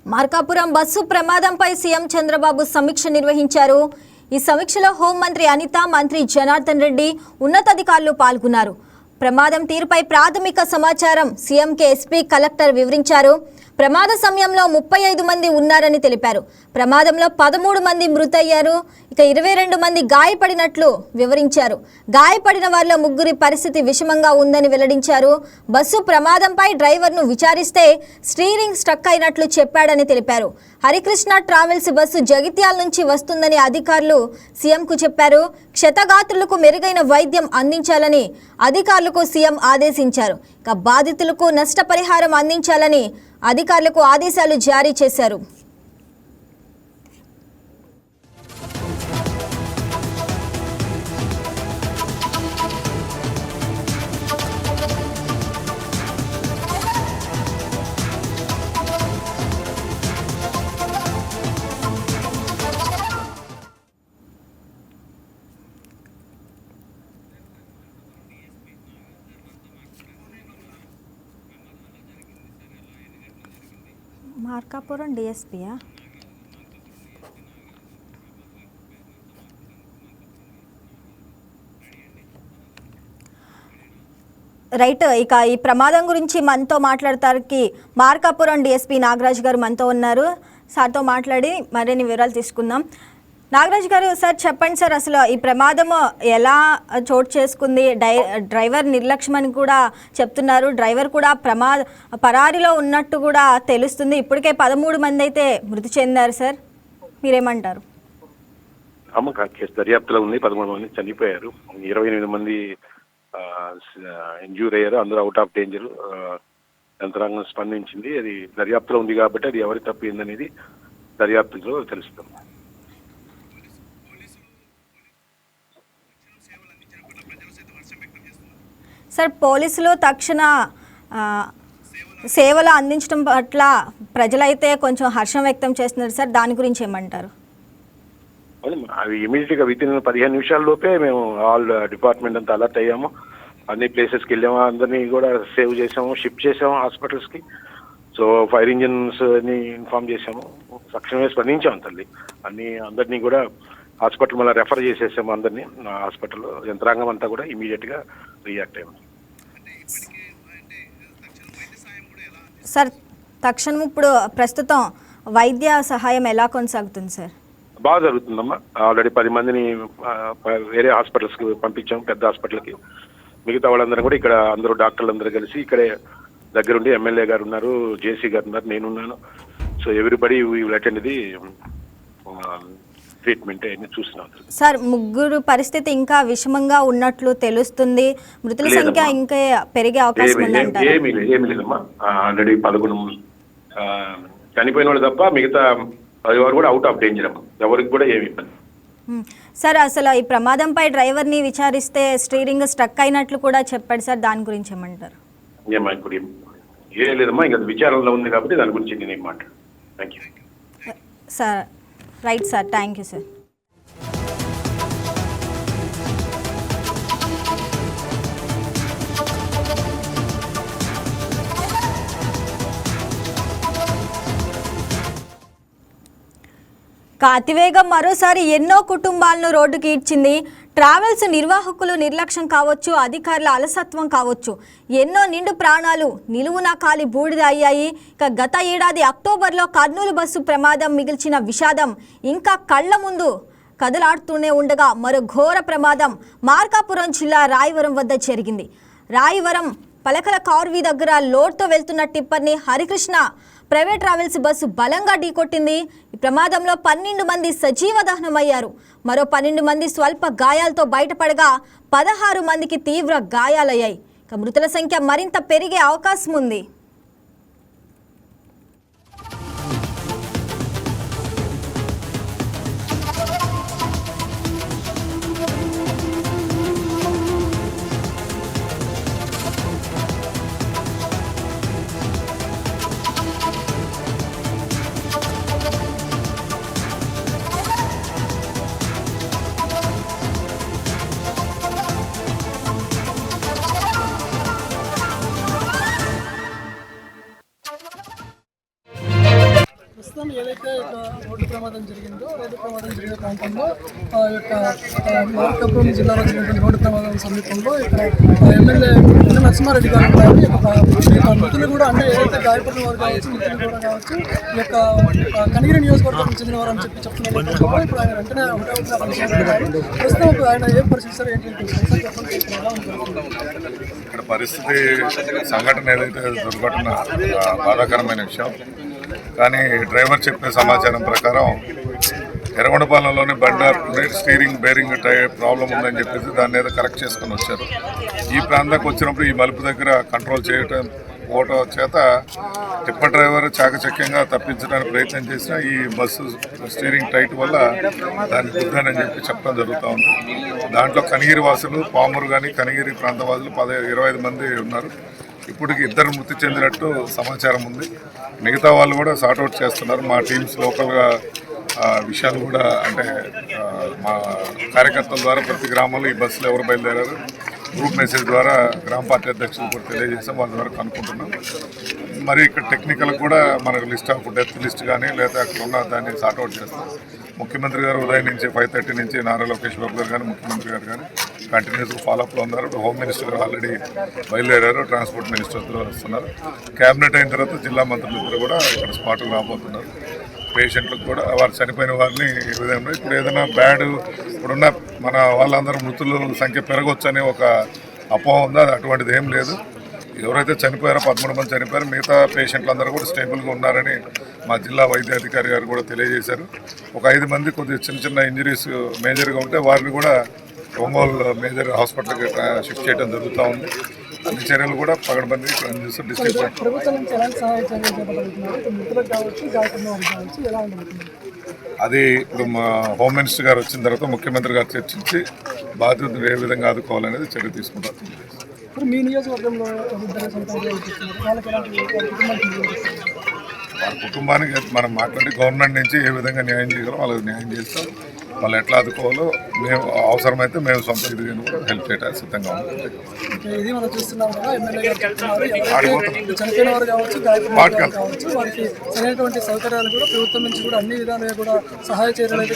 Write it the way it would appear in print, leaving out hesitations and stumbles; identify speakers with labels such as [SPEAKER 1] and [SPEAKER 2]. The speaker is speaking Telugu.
[SPEAKER 1] మార్కాపురం బస్సు ప్రమాదంపై సీఎం చంద్రబాబు సమీక్ష నిర్వహించారు. ఈ సమీక్షలో హోంమంత్రి అనిత, మంత్రి జనార్దన్ రెడ్డి, ఉన్నతాధికారులు పాల్గొన్నారు. ప్రమాదం తీరుపై ప్రాథమిక సమాచారం సీఎంకే ఎస్పీ, కలెక్టర్ వివరించారు. ప్రమాద సమయంలో 35 మంది ఉన్నారని తెలిపారు. ప్రమాదంలో 13 మంది మృతయ్యారు. ఇక 22 మంది గాయపడినట్లు వివరించారు. గాయపడిన వారిలో 3 పరిస్థితి విషమంగా ఉందని వెల్లడించారు. బస్సు ప్రమాదంపై డ్రైవర్ను విచారిస్తే స్టీరింగ్ స్ట్రక్ అయినట్లు చెప్పాడని తెలిపారు. హరికృష్ణ ట్రావెల్స్ బస్సు జగిత్యాల నుంచి వస్తుందని అధికారులు సీఎంకు చెప్పారు. క్షతగాత్రులకు మెరుగైన వైద్యం అందించాలని అధికారులకు సీఎం ఆదేశించారు. ఇక బాధితులకు నష్టపరిహారం అందించాలని అధికారులకు ఆదేశాలు జారీ చేశారు. మార్కాపురం డిఎస్పీయా? రైట్. ఇక ఈ ప్రమాదం గురించి మనతో మాట్లాడతానికి మార్కాపురం డిఎస్పీ నాగరాజ్ గారు మనతో ఉన్నారు. సార్తో మాట్లాడి మరిన్ని వివరాలు తీసుకుందాం. నాగరాజ్ గారు, సార్ చెప్పండి సార్, అసలు ఈ ప్రమాదం ఎలా చోటు చేసుకుంది? డ్రైవర్ నిర్లక్ష్యం అని కూడా చెప్తున్నారు. డ్రైవర్ కూడా పరారీలో ఉన్నట్టు కూడా తెలుస్తుంది. ఇప్పటికే 13 మంది అయితే మృతి చెందారు. సార్ మీరేమంటారు?
[SPEAKER 2] కేసు దర్యాప్తులో ఉంది. 13 మంది చనిపోయారు, 28 మంది ఇంజ్యూర్ అయ్యారు. అందరూ అవుట్ ఆఫ్ డేంజర్. యంత్రాంగం స్పందించింది. అది దర్యాప్తులో ఉంది కాబట్టి అది ఎవరి తప్పు ఏందనేది దర్యాప్తులో తెలుస్తుంది.
[SPEAKER 1] సార్, పోలీసులు తక్షణ సేవలు అందించడం పట్ల ప్రజలైతే కొంచెం హర్షం వ్యక్తం చేస్తున్నారు. సార్ దాని గురించి ఏమంటారు?
[SPEAKER 2] అవి ఇమీడియట్గా వితిన్ 15 నిమిషాల్లోపే మేము ఆల్ డిపార్ట్మెంట్ అంతా అలర్ట్ అయ్యాము. అన్ని ప్లేసెస్కి వెళ్ళాము, అందరినీ కూడా సేవ్ చేసాము, షిఫ్ట్ చేసాము హాస్పిటల్స్కి. సో ఫైర్ ఇంజిన్స్ ని ఇన్ఫార్మ్ చేసాము, తక్షణమే స్పందించాము తల్లి. అందరినీ కూడా హాస్పిటల్ మళ్ళీ రెఫర్ చేసేసాము. అందరినీ హాస్పిటల్లో యంత్రాంగం అంతా కూడా ఇమీడియట్గా రియాక్ట్ అయ్యాము.
[SPEAKER 1] సార్, తక్షణం ఇప్పుడు ప్రస్తుతం వైద్య సహాయం ఎలా కొనసాగుతుంది సార్?
[SPEAKER 2] బాగా జరుగుతుందమ్మా. ఆల్రెడీ 10 మందిని వేరే హాస్పిటల్స్కి పంపించాము, పెద్ద హాస్పిటల్కి. మిగతా వాళ్ళందరూ కూడా ఇక్కడ అందరూ డాక్టర్లు అందరూ కలిసి ఇక్కడే దగ్గరుండి, ఎమ్మెల్యే గారు ఉన్నారు, జేసీ గారు ఉన్నారు, నేనున్నాను. So everybody will attend the treatment అన్ని చూస్తున్నాం.
[SPEAKER 1] సార్, 3 పరిస్థితి ఇంకా విషమంగా ఉన్నట్లు తెలుస్తుంది. మృతుల సంఖ్య ఇంకా పెరిగే అవకాశం ఉందంటారు?
[SPEAKER 2] ఏమీ లేదమ్మా. ఆల్రెడీ 11 చనిపోయిన వాళ్ళు తప్ప మిగతా 10 కూడా అవుట్ ఆఫ్ డేంజర్ అమ్మా. ఎవరికి కూడా ఏమి ఇబ్బంది.
[SPEAKER 1] సార్, అసలు ఈ ప్రమాదంపై డ్రైవర్ని విచారిస్తే స్టీరింగ్ స్ట్రక్ అయినట్లు కూడా చెప్పాడు. సార్ దాని గురించి ఏమంటారు?
[SPEAKER 2] ఏమా ఇప్పుడు ఏం లేదమ్మా, ఇంకా విచారణలో ఉంది కాబట్టి దాని గురించి నేనేం మాట్లాడు. Thank you
[SPEAKER 1] sir. Right sir, thank you sir. అతివేగం మరోసారి ఎన్నో కుటుంబాలను రోడ్డుకి ఈడ్చింది. ట్రావెల్స్ నిర్వాహకులు నిర్లక్ష్యం కావచ్చు, అధికారుల అలసత్వం కావచ్చు, ఎన్నో నిండు ప్రాణాలు నిలువునా కాలి బూడిద అయ్యాయి. ఇక గత ఏడాది అక్టోబర్లో కర్నూలు బస్సు ప్రమాదం మిగిల్చిన విషాదం ఇంకా కళ్ల ముందు కదలాడుతూనే ఉండగా మరో ఘోర ప్రమాదం మార్కాపురం జిల్లా రాయవరం వద్ద జరిగింది. రాయవరం పలకల కార్వి దగ్గర లోడ్తో వెళ్తున్న టిప్పర్ని హరికృష్ణ ప్రైవేట్ ట్రావెల్స్ బస్సు బలంగా ఢీకొట్టింది. ఈ ప్రమాదంలో 12 మంది సజీవ దహనమయ్యారు. మరో 12 మంది స్వల్ప గాయాలతో బయటపడగా 16 మందికి తీవ్ర గాయాలయ్యాయి. ఇక మృతుల సంఖ్య మరింత పెరిగే అవకాశం ఉంది.
[SPEAKER 3] ప్రస్తుతం ఏదైతే రోడ్డు ప్రమాదం జరిగిందో రోడ్డు ప్రమాదం జరిగిన ప్రాంతంలో మార్కాపురం జిల్లాలో జరిగినటువంటి రోడ్డు ప్రమాదం సమీపంలో ఇక్కడ ఎమ్మెల్యే నరసింహారెడ్డి గారు ఉన్నారు. ఈ యొక్క మృతులు కూడా అంటే ఏదైతే గాయపడిన వారు కావచ్చు మృతులు కూడా కావచ్చు ఈ యొక్క కనిగిరి నియోజకవర్గం చెందిన వారు అని చెప్తున్నారు. ఇప్పుడు ఆయన వెంటనే ఒకటే ప్రస్తుతం ఆయన ఏ పరిస్థితి ఏంటి
[SPEAKER 4] ఇక్కడ పరిస్థితి సంఘటన ఏదైతే దుర్ఘటన బాధాకరమైన విషయం. కానీ డ్రైవర్ చెప్పిన సమాచారం ప్రకారం ఎర్రగొండపాలెంలోని బండ స్టీరింగ్ బేరింగ్ ప్రాబ్లం ఉందని చెప్పేసి దాన్ని ఏదో కరెక్ట్ చేసుకొని వచ్చారు. ఈ ప్రాంతానికి వచ్చినప్పుడు ఈ మలుపు దగ్గర కంట్రోల్ చేయటం ఓటో చేత టిప్పర్ డ్రైవర్ చాకచక్యంగా తప్పించడానికి ప్రయత్నం చేసిన ఈ బస్సు స్టీరింగ్ టైట్ వల్ల దాన్ని గుద్దానని చెప్పి చెప్పడం జరుగుతూ ఉంది. దాంట్లో కనిగిరి వాసులు పామూరు కానీ కనిగిరి ప్రాంత వాసులు 25 మంది ఉన్నారు. ఇప్పటికి 2 మృతి చెందినట్టు సమాచారం ఉంది. మిగతా వాళ్ళు కూడా సార్ట్అవుట్ చేస్తున్నారు. మా టీమ్స్ లోకల్గా విషయాలు కూడా అంటే మా కార్యకర్తల ద్వారా ప్రతి గ్రామంలో ఈ బస్సులు ఎవరు బయలుదేరారు గ్రూప్ మెసేజ్ ద్వారా గ్రామ పార్టీ అధ్యక్షులు కూడా తెలియజేసాం. వాళ్ళ ద్వారా కనుక్కుంటున్నాం. మరి ఇక్కడ టెక్నికల్ కూడా మనకు లిస్ట్ ఆఫ్ డెత్ లిస్ట్ కానీ లేదా అక్కడ ఉన్న దాన్ని సార్ట్అవుట్ చేస్తాం. ముఖ్యమంత్రి గారు ఉదయం నుంచి 5:30 నుంచి నారా లోకేష్ బాబు గారు కానీ ముఖ్యమంత్రి గారు కానీ కంటిన్యూస్గా ఫాలోఅప్లో ఉన్నారు. హోమ్ మినిస్టర్ గారు ఆల్రెడీ బయలుదేరారు. ట్రాన్స్పోర్ట్ మినిస్టర్ వస్తున్నారు. క్యాబినెట్ అయిన తర్వాత జిల్లా మంత్రులు కూడా ఇక్కడ స్పాట్కి రాబోతున్నారు. పేషెంట్లకు కూడా వారు చనిపోయిన వారిని ఈ విధంగా ఇప్పుడు ఏదైనా బ్యాడ్ ఇప్పుడున్న మన వాళ్ళందరూ మృతుల సంఖ్య పెరగవచ్చు అనే ఒక అపోహ ఉందో అది అటువంటిది ఏం లేదు. ఎవరైతే చనిపోయారో 13 మంది చనిపోయారు. మిగతా పేషెంట్లు అందరూ కూడా స్టేబుల్గా ఉన్నారని మా జిల్లా వైద్యాధికారి గారు కూడా తెలియజేశారు. ఒక 5 మంది కొద్దిగా చిన్న ఇంజరీస్ మేజర్గా ఉంటే వారిని కూడా ఒంగోలు మేజర్ హాస్పిటల్కి షిఫ్ట్ చేయడం జరుగుతూ ఉంది. అన్ని చర్యలు కూడా పగడబందీ డిస్ట్రిక్ట్ అది ఇప్పుడు మా హోమ్ మినిస్టర్ గారు వచ్చిన తర్వాత ముఖ్యమంత్రి గారు చర్చించి బాధ్యతలు ఏ విధంగా ఆదుకోవాలనేది చర్య తీసుకుంటారు. వాళ్ళ కుటుంబానికి మనం మాట్లాడి గవర్నమెంట్ నుంచి ఏ విధంగా న్యాయం చేయగలం వాళ్ళకి న్యాయం చేస్తాం. వాళ్ళు ఎట్లా ఆదుకోవాలో మేము అవసరమైతే మేము సొంత ఇది కూడా హెల్ప్ చేయడానికి సిద్ధంగా ఉంటాం.
[SPEAKER 3] సౌకర్యాలు కూడా ప్రభుత్వం నుంచి కూడా అన్ని విధాలుగా కూడా సహాయ చర్యలు అయితే